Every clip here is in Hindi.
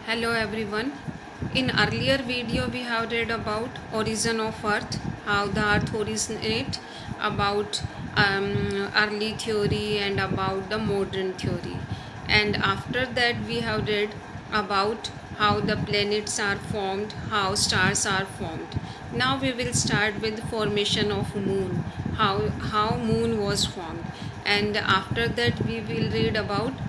Hello everyone. In earlier video we have read about origin of earth, how the earth originate, about early theory and about the modern theory. And after that we have read about how the planets are formed, how stars are formed. Now we will start with formation of moon, how moon was formed. And after that we will read about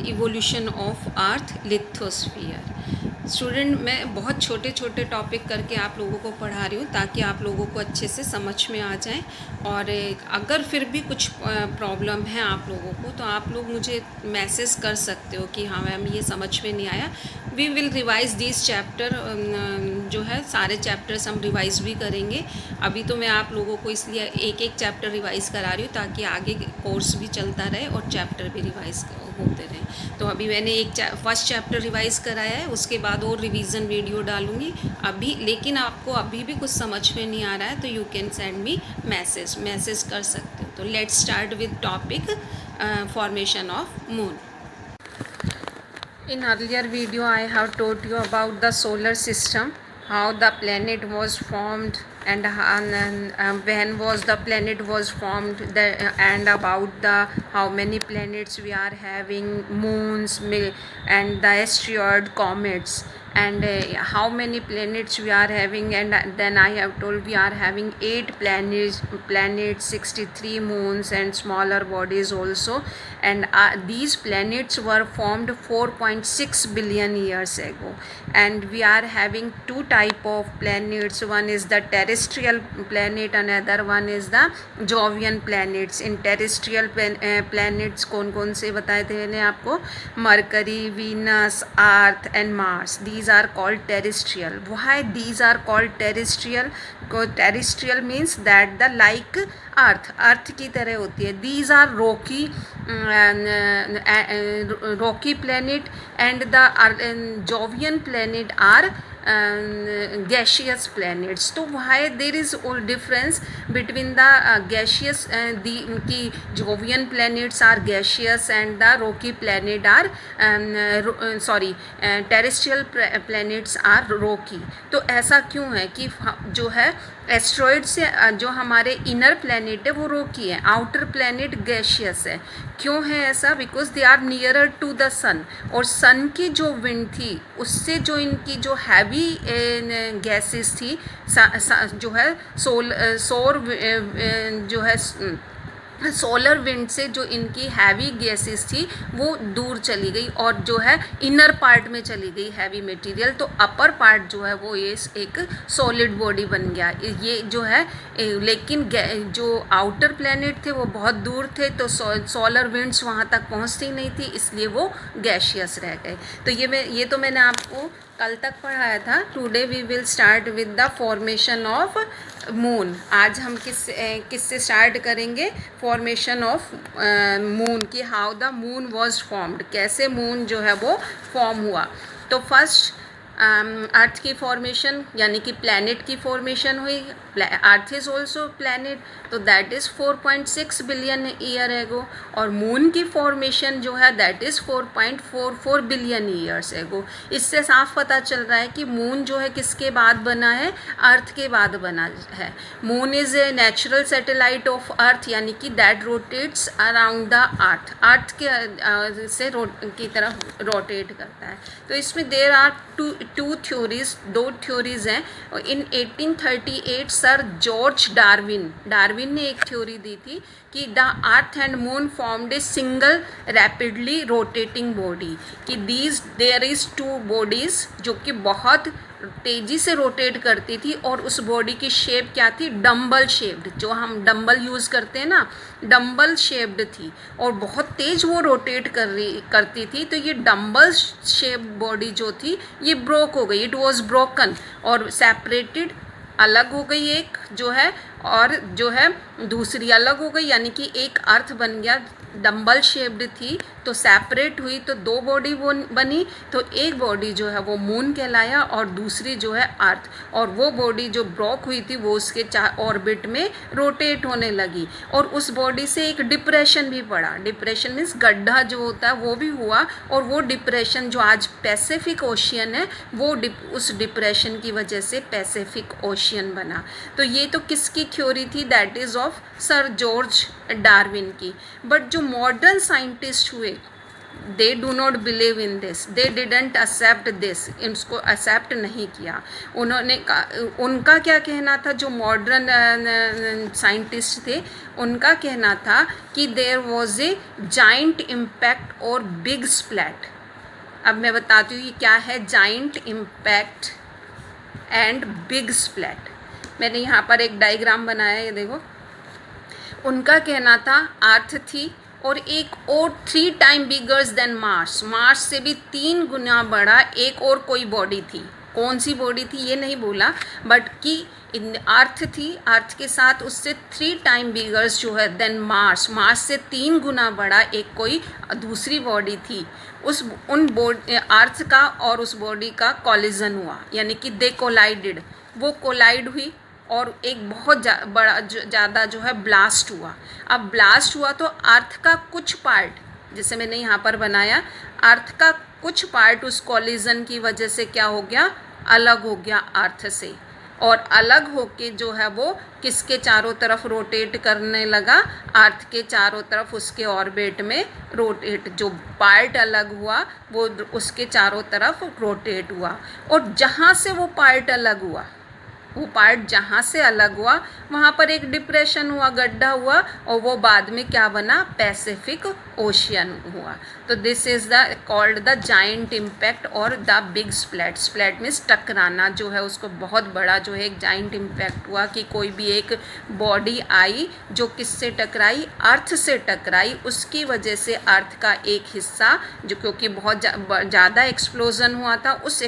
evolution of earth lithosphere. Student, मैं बहुत छोटे छोटे टॉपिक करके आप लोगों को पढ़ा रही हूँ ताकि आप लोगों को अच्छे से समझ में आ जाए. और अगर फिर भी कुछ प्रॉब्लम है आप लोगों को तो आप लोग मुझे मैसेज कर सकते हो कि हाँ मैम ये समझ में नहीं आया. We will revise this chapter. जो है सारे चैप्टर्स हम रिवाइज भी करेंगे. अभी तो मैं आप लोगों को इसलिए एक एक चैप्टर रिवाइज करा रही हूँ ताकि आगे कोर्स भी चलता रहे और चैप्टर भी रिवाइज होते रहे. तो अभी मैंने फर्स्ट चैप्टर रिवाइज कराया है, उसके बाद और रिवीजन वीडियो डालूँगी लेकिन आपको अभी भी कुछ समझ में नहीं आ रहा है तो you can send me message कर सकते हो. तो let's start with topic formation of moon. In earlier video I have told you about the solar system, how the planet was formed and when was the planet was formed, and about the how many planets we are having, moons and the asteroid, comets, and how many planets we are having. And then I have told we are having 8 planets, 63 moons and smaller bodies also. And these planets were formed 4.6 billion years ago. And we are having 2 type of planets. One is the terrestrial planet, another one is the Jovian planets. In terrestrial planets कौन कौन से बताए थे मैंने आपको? Mercury, Venus, Earth and Mars. These are called terrestrial. Why these are called terrestrial? Terrestrial means that the like अर्थ की तरह होती है. These are rocky planet, and the Jovian planet are gaseous planets. तो why there is all difference between the gaseous the Jovian planets are gaseous and the rocky planet are terrestrial planets are rocky. तो ऐसा क्यों है कि जो है एस्ट्रॉइड से जो हमारे इनर प्लैनेट है वो रोकी है, आउटर प्लैनेट गैशियस है. क्यों है ऐसा? Because they are nearer to the sun, और सन की जो विंड थी उससे जो इनकी जो हैवी गैसेस थी जो है जो है सोलर विंड से जो इनकी हैवी गैसेस थी वो दूर चली गई और जो है इनर पार्ट में चली गई हैवी मटेरियल. तो अपर पार्ट जो है वो ये एक सॉलिड बॉडी बन गया ये जो है. लेकिन जो आउटर प्लैनेट थे वो बहुत दूर थे तो सोलर विंड्स वहाँ तक पहुँचती नहीं थी, इसलिए वो गैशियस रह गए. तो ये तो मैंने आपको कल तक पढ़ाया था. Today we will start with the formation of moon. आज हम किससे स्टार्ट करेंगे? फॉर्मेशन ऑफ मून, कि how the moon was formed, कैसे मून जो है वो फॉर्म हुआ. तो फर्स्ट अर्थ की फॉर्मेशन यानी कि प्लैनेट की फॉर्मेशन हुई. अर्थ इज़ ऑल्सो प्लैनेट, तो that is 4.6 billion year ago. और मून की फॉर्मेशन जो है that is 4.44 billion years ago. इससे साफ पता चल रहा है कि मून जो है किसके बाद बना है? अर्थ के बाद बना है. Moon is a natural satellite of earth, यानी कि that rotates around the earth के से की तरफ रोटेट करता है. तो इसमें there are two theories, 2 theories हैं. इन 1838 सर जॉर्ज डार्विन ने एक थ्योरी दी थी कि the earth and moon formed a single rapidly rotating body, कि देयर इज़ 2 बॉडीज़ जो कि बहुत तेज़ी से रोटेट करती थी. और उस बॉडी की शेप क्या थी? Dumbbell shaped. जो हम डम्बल यूज़ करते हैं ना, डम्बल शेप्ड थी और बहुत तेज़ वो रोटेट करती थी. तो ये डम्बल शेप्ड बॉडी जो थी ये ब्रोक हो गई. इट वॉज ब्रोकन और सेपरेटेड, अलग हो गई एक जो है और जो है दूसरी अलग हो गई, यानी कि एक अर्थ बन गया, डम्बल शेप्ड थी तो सेपरेट हुई तो दो बॉडी बनी, तो एक बॉडी जो है वो मून कहलाया और दूसरी जो है अर्थ, और वो बॉडी जो ब्रोक हुई थी वो उसके ऑर्बिट में रोटेट होने लगी और उस बॉडी से एक डिप्रेशन भी पड़ा। डिप्रेशन मीन्स गड्ढा जो होता है वो भी हुआ, और वो डिप्रेशन जो आज पैसिफिक ओशियन है वो उस डिप्रेशन की वजह से पैसिफिक ओशियन बना। तो ये तो किसकी थ्योरी थी? That is of sir George Darwin की। बट जो मॉडर्न साइंटिस्ट हुए they do not believe in this, they didn't accept this, इसको एक्सेप्ट नहीं किया। उनका क्या कहना था? जो मॉडर्न साइंटिस्ट थे उनका कहना था कि there was a giant impact और बिग स्प्लैट। अब मैं बताती हूँ ये क्या है giant impact and big splat. मैंने यहाँ पर एक डायग्राम बनाया है, ये देखो। उनका कहना था अर्थ थी और एक और 3 time biggers than Mars, Mars से भी 3 गुना बड़ा एक और कोई बॉडी थी। कौन सी बॉडी थी ये नहीं बोला, बट कि अर्थ थी, अर्थ के साथ उससे 3 टाइम बिगर्स जो है देन मार्स, मार्स से 3 गुना बड़ा एक कोई दूसरी बॉडी थी। अर्थ का और उस बॉडी का कॉलिजन हुआ, यानी कि दे कोलाइडेड, वो कोलाइड हुई और एक बहुत बड़ा ज़्यादा जो है ब्लास्ट हुआ। अब ब्लास्ट हुआ तो अर्थ का कुछ पार्ट, जैसे मैंने यहाँ पर बनाया, अर्थ का कुछ पार्ट उस कॉलिजन की वजह से क्या हो गया? अलग हो गया अर्थ से, और अलग होके जो है वो किसके चारों तरफ रोटेट करने लगा? अर्थ के चारों तरफ उसके ऑर्बिट में रोटेट, जो पार्ट अलग हुआ वो उसके चारों तरफ रोटेट हुआ। और जहाँ से वो पार्ट अलग हुआ, वो पार्ट जहाँ से अलग हुआ वहाँ पर एक डिप्रेशन हुआ, गड्ढा हुआ, और वो बाद में क्या बना? पैसिफिक ओशियन हुआ। तो this is the called the giant impact और the big splat. Splat means टकराना जो है, उसको बहुत बड़ा जो है एक जाइंट इम्पैक्ट हुआ कि कोई भी एक बॉडी आई जो किससे टकराई? अर्थ से टकराई। उसकी वजह से अर्थ का एक हिस्सा जो, क्योंकि बहुत ज़्यादा एक्सप्लोजन हुआ था, उस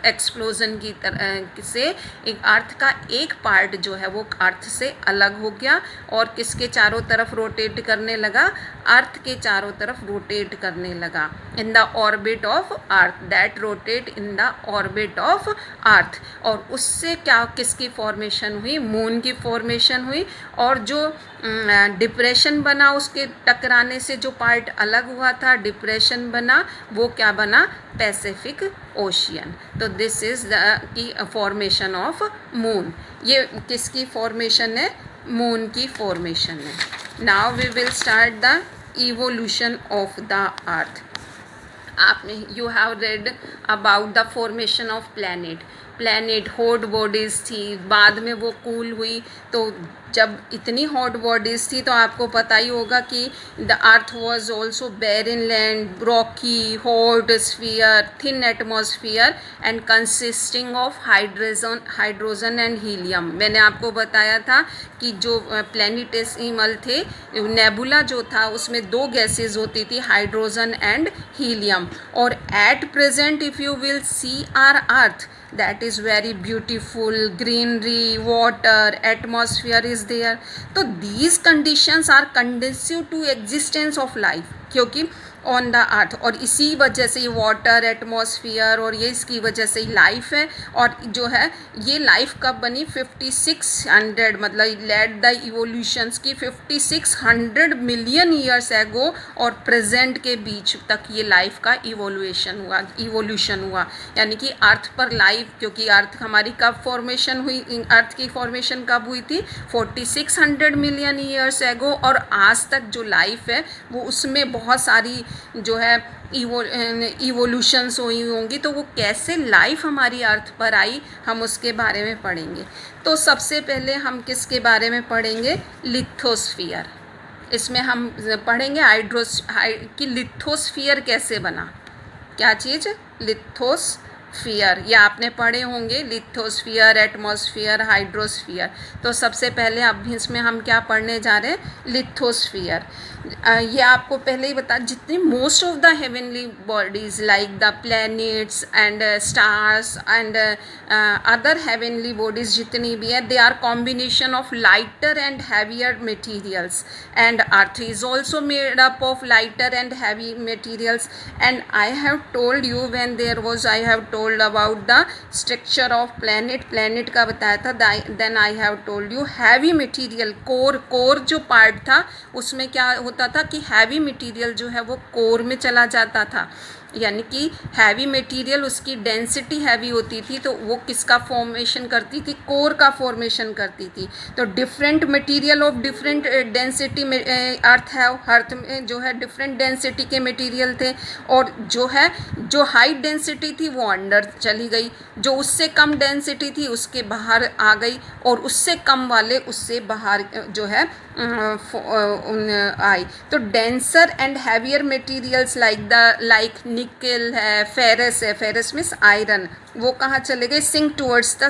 एक्सप्लोजन की तरह से एक अर्थ का एक पार्ट जो है वो अर्थ से अलग हो गया और किसके चारों तरफ रोटेट करने लगा? अर्थ के चारों तरफ रोटेट करने लगा in the orbit of earth, that rotate in the orbit of earth. और उससे क्या किसकी फॉर्मेशन हुई? मून की फॉर्मेशन हुई। और जो डिप्रेशन बना उसके टकराने से, जो पार्ट अलग हुआ था, डिप्रेशन बना, वो क्या बना? Pacific Ocean. तो दिस इज़ द की फॉर्मेशन ऑफ मून। ये किसकी फॉर्मेशन है? मून की फॉर्मेशन है। Now we will start the evolution of the earth. आपने you have read about the formation of planet hot bodies थी, बाद में वो कूल हुई। तो जब इतनी हॉट बॉडीज़ थी तो आपको पता ही होगा कि the earth was also barren land, Rocky, hot sphere, thin atmosphere and consisting of hydrogen and helium. मैंने आपको बताया था कि जो प्लैनेटेसिमल थे, नेबुला जो था उसमें 2 गैसेज होती थी, हाइड्रोजन एंड हीलियम। और at present if you will see our earth, that is very beautiful, greenery, water, atmosphere is there. So these conditions are conducive to existence of life, क्योंकि ऑन द अर्थ, और इसी वजह से ये वाटर, एटमॉस्फियर और ये इसकी वजह से लाइफ है। और जो है ये लाइफ कब बनी? 5600 मतलब लेट द इवोल्यूशंस की 5600 मिलियन ईयर्स एगो और प्रेजेंट के बीच तक ये लाइफ का इवोल्यूशन हुआ। यानी कि अर्थ पर लाइफ, क्योंकि अर्थ हमारी कब फॉर्मेशन हुई? अर्थ की फॉर्मेशन कब हुई थी? 4600 मिलियन ईयर्स एगो। और आज तक जो लाइफ है वो उसमें बहुत सारी जो है इवोल्यूशंस हुई होंगी। तो वो कैसे लाइफ हमारी अर्थ पर आई, हम उसके बारे में पढ़ेंगे। तो सबसे पहले हम किसके बारे में पढ़ेंगे? लिथोस्फीयर। इसमें हम पढ़ेंगे कि लिथोस्फीयर कैसे बना। क्या चीज़? लिथोस्फीयर। लिथोस्फीयर, ये आपने पढ़े होंगे, लिथोस्फीयर, एटमॉस्फेयर, हाइड्रोस्फीयर। तो सबसे पहले अब इसमें हम क्या पढ़ने जा रहे हैं, लिथोस्फीयर। ये आपको पहले ही बता, जितनी most of the heavenly bodies like the planets and stars and other heavenly bodies जितनी भी है, they are combination of lighter and heavier materials, and earth is also made up of lighter and heavy materials. And I have told you when there was, I have told about the structure of planet का बताया था, then I have told you heavy material, core जो पार्ट था उसमें क्या होता था कि हैवी मटेरियल जो है वो कोर में चला जाता था, यानी कि हैवी मटेरियल उसकी डेंसिटी हैवी होती थी तो वो किसका फॉर्मेशन करती थी, कोर का फॉर्मेशन करती थी। तो different material of different density में अर्थ में जो है डिफरेंट डेंसिटी के मटेरियल थे, और जो हाई डेंसिटी थी वो अंदर चली गई, जो उससे कम डेंसिटी थी उसके बाहर आ गई, और उससे कम वाले उससे बाहर जो है आई। तो denser and heavier materials like निकल है, फेरस मीन्स आयरन, वो कहाँ चले गए, सिंक टूवर्ड्स द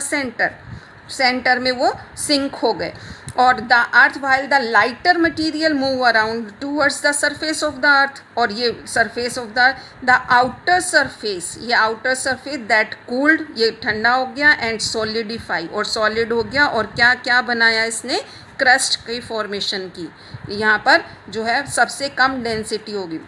सेंटर में वो सिंक हो गए। और the earth while the lighter material move around towards the surface of the अर्थ, और ये surface of the outer surface, ये आउटर सरफेस दैट कूल्ड, ये ठंडा हो गया, एंड सॉलिडिफाई, और सॉलिड हो गया, और क्या क्या बनाया इसने, क्रस्ट की फॉर्मेशन की। यहाँ पर जो है सबसे कम डेंसिटी होगी।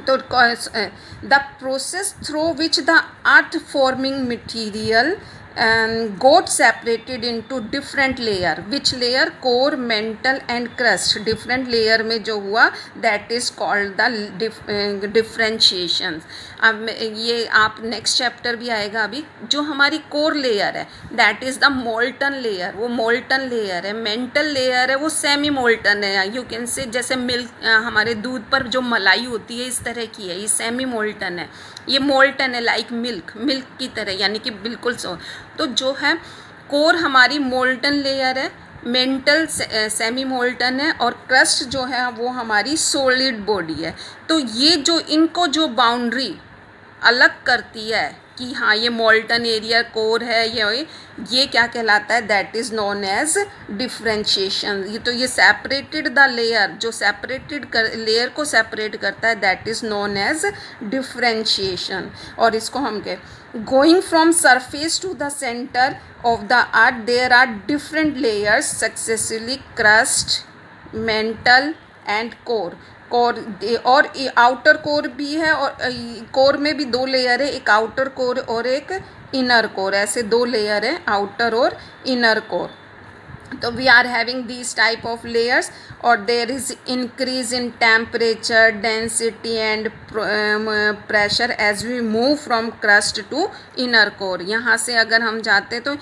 तो the process through which the earth forming material got separated into different layer, which layer, core, mantle and crust, different layer में जो हुआ that is called the differentiation। अब ये आप नेक्स्ट चैप्टर भी आएगा अभी, जो हमारी कोर लेयर है that is the molten layer, वो मोल्टन लेयर है। मेंटल लेयर है वो सेमी मोल्टन है, यू कैन से जैसे मिल्क, हमारे दूध पर जो मलाई होती है इस तरह की है, ये सेमी मोल्टन है, ये मोल्टन है लाइक मिल्क की तरह, यानी कि बिल्कुल सो। तो जो है कोर हमारी मोल्टन लेयर है, मेंटल सेमी मोल्टन है, और क्रस्ट जो है वो हमारी सॉलिड बॉडी है। तो ये जो इनको जो बाउंड्री अलग करती है कि हाँ ये मोल्टन एरिया कोर है, ये क्या कहलाता है, that is known as differentiation. ये तो ये सेपरेटेड द लेयर, जो लेयर को सेपरेट करता है that is known as differentiation. और इसको हम going from surface to the centre of the earth there are different layers successively, crust, mantle and core. और आउटर कोर भी है, और कोर में भी दो लेयर है, एक आउटर कोर और एक इनर कोर, ऐसे दो लेयर है, आउटर और इनर कोर। तो we are having these type of layers, और there is increase in temperature, density and pressure as we move from crust to inner core. यहाँ से अगर हम जाते तो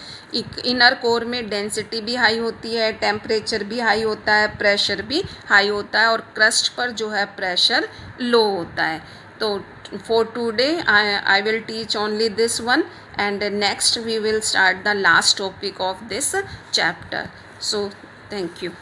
इनर कोर में डेंसिटी भी हाई होती है, टेम्परेचर भी हाई होता है, प्रेशर भी हाई होता है, और क्रस्ट पर जो है प्रेशर लो होता है। तो for today I will teach only this one, and next we will start the last topic of this chapter. So thank you.